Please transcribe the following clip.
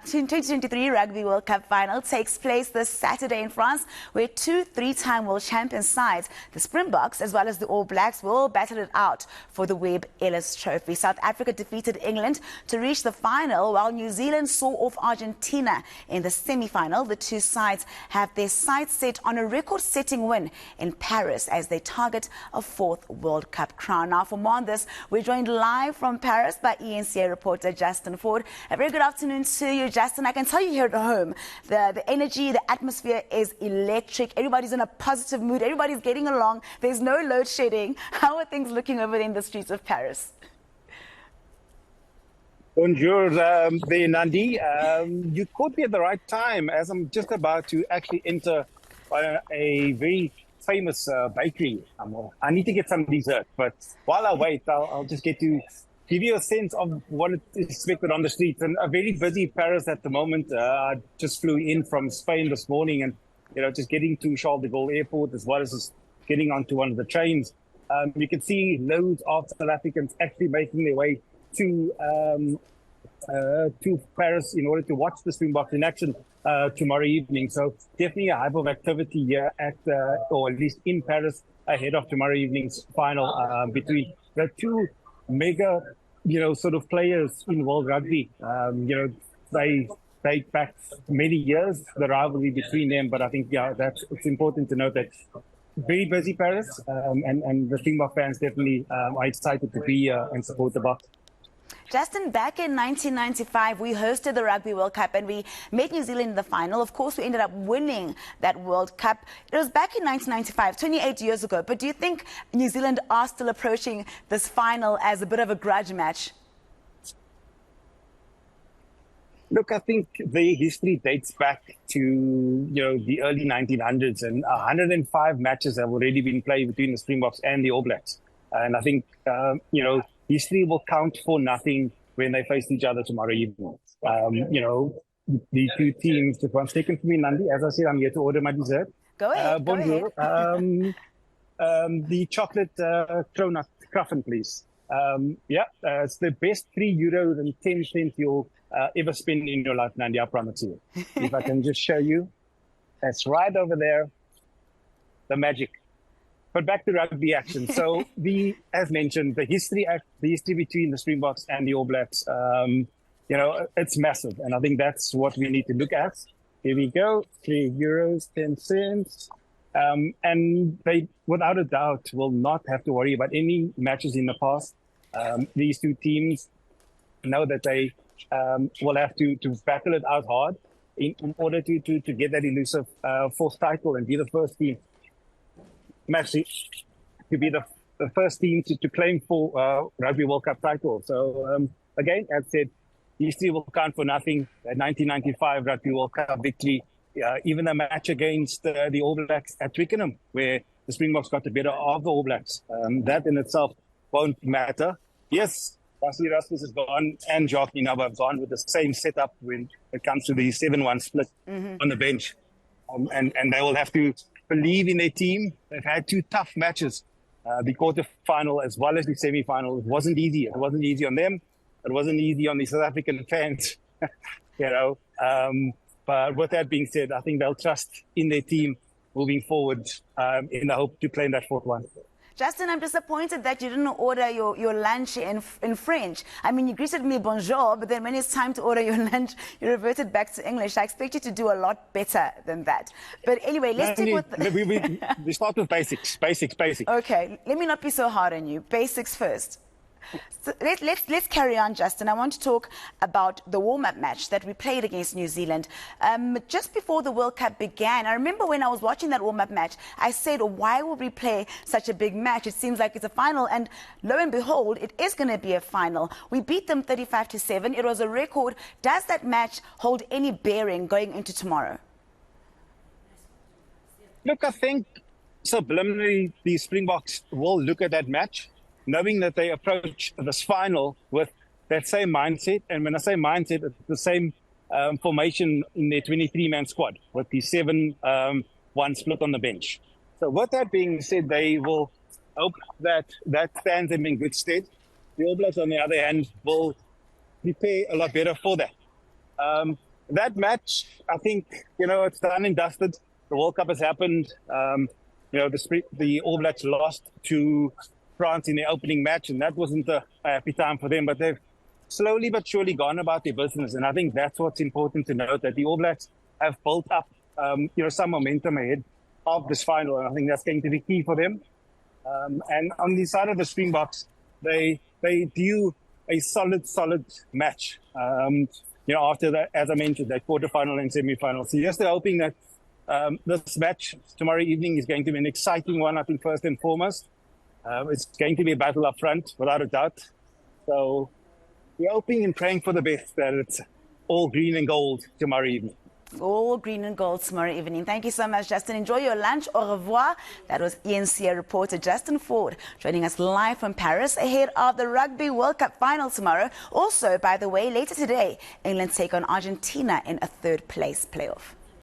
2023 Rugby World Cup final takes place this Saturday in France, where two three-time world champion sides, the Springboks as well as the All Blacks, will battle it out for the Webb Ellis Trophy. South Africa defeated England to reach the final, while New Zealand saw off Argentina in the semi-final. The two sides have their sights set on a record-setting win in Paris as they target a fourth World Cup crown. Now, for more on this, we're joined live from Paris by eNCA reporter Justin Ford. A very good afternoon to you, Justin. I can tell you here at home, the energy, the atmosphere is electric. Everybody's in a positive mood. Everybody's getting along. There's no load shedding. How are things looking over there in the streets of Paris? Bonjour, Nandi. You caught me at the right time as I'm just about to actually enter a very famous bakery. I need to get some dessert, but while I wait, I'll just get to give you a sense of what is expected on the streets. And a very busy Paris at the moment. I just flew in from Spain this morning and, just getting to Charles de Gaulle Airport as well as just getting onto one of the trains. You can see loads of South Africans actually making their way to Paris in order to watch the Springboks in action tomorrow evening. So definitely a hype of activity here or at least in Paris ahead of tomorrow evening's final between the two mega, sort of players in world rugby. They date back many years, the rivalry between them. But I think, it's important to note that very busy Paris, and the Springbok fans definitely are excited to be here and support the Boks. Justin, back in 1995, we hosted the Rugby World Cup and we met New Zealand in the final. Of course, we ended up winning that World Cup. It was back in 1995, 28 years ago. But do you think New Zealand are still approaching this final as a bit of a grudge match? Look, I think the history dates back to, the early 1900s, and 105 matches have already been played between the Springboks and the All Blacks. And I think, history will count for nothing when they face each other tomorrow evening. The two teams, just 1 second for me, Nandi. As I said, I'm here to order my dessert. Go ahead. Bonjour. Go ahead. The chocolate cronut cruffin, please. It's the best €3.10 you'll ever spend in your life, Nandi, I promise you. If I can just show you, that's right over there, the magic. But back to rugby action. So, as mentioned, the history between the Springboks and the All Blacks, it's massive. And I think that's what we need to look at. Here we go, €3.10. And they, without a doubt, will not have to worry about any matches in the past. These two teams know that they will have to battle it out hard in order to get that elusive fourth title and be the first team. Actually, to be the first team to claim for Rugby World Cup title. So, again, as said, history will count for nothing. That 1995 Rugby World Cup victory, even a match against the All Blacks at Twickenham, where the Springboks got the better of the All Blacks. That in itself won't matter. Yes, Vasily Rasmus is gone and Jacques Ninaber have gone with the same setup when it comes to the 7-1 split on the bench. And they will have to believe in their team. They've had two tough matches, the quarter-final as well as the semi-final. It wasn't easy. It wasn't easy on them. It wasn't easy on the South African fans, But with that being said, I think they'll trust in their team moving forward in the hope to claim that fourth one. Justin, I'm disappointed that you didn't order your lunch in French. I mean, you greeted me bonjour, but then when it's time to order your lunch, you reverted back to English. I expect you to do a lot better than that. But anyway, let's stick with... we start with basics. Okay, let me not be so hard on you. Basics first. So let's carry on, Justin. I want to talk about the warm-up match that we played against New Zealand. Just before the World Cup began, I remember when I was watching that warm-up match, I said, why would we play such a big match? It seems like it's a final, and lo and behold, it is going to be a final. We beat them 35-7. It was a record. Does that match hold any bearing going into tomorrow? Look, I think subliminally the Springboks will look at that match, knowing that they approach this final with that same mindset. And when I say mindset, it's the same formation in their 23-man squad with the 7-1 split on the bench. So with that being said, they will hope that stands them in good stead. The All Blacks, on the other hand, will prepare a lot better for that. that match, I think, it's done and dusted. The World Cup has happened. The All Blacks lost to France in the opening match, and that wasn't a happy time for them. But they've slowly but surely gone about their business, and I think that's what's important to note, that the All Blacks have built up, some momentum ahead of this final, and I think that's going to be key for them. And on the side of the Springboks, they do a solid match. After that, as I mentioned, that quarterfinal and semi-final. So yes, they're hoping that this match tomorrow evening is going to be an exciting one, I think, first and foremost. It's going to be a battle up front, without a doubt. So we're hoping and praying for the best, that it's all green and gold tomorrow evening. All green and gold tomorrow evening. Thank you so much, Justin. Enjoy your lunch. Au revoir. That was eNCA reporter Justin Ford joining us live from Paris ahead of the Rugby World Cup final tomorrow. Also, by the way, later today, England take on Argentina in a third-place playoff.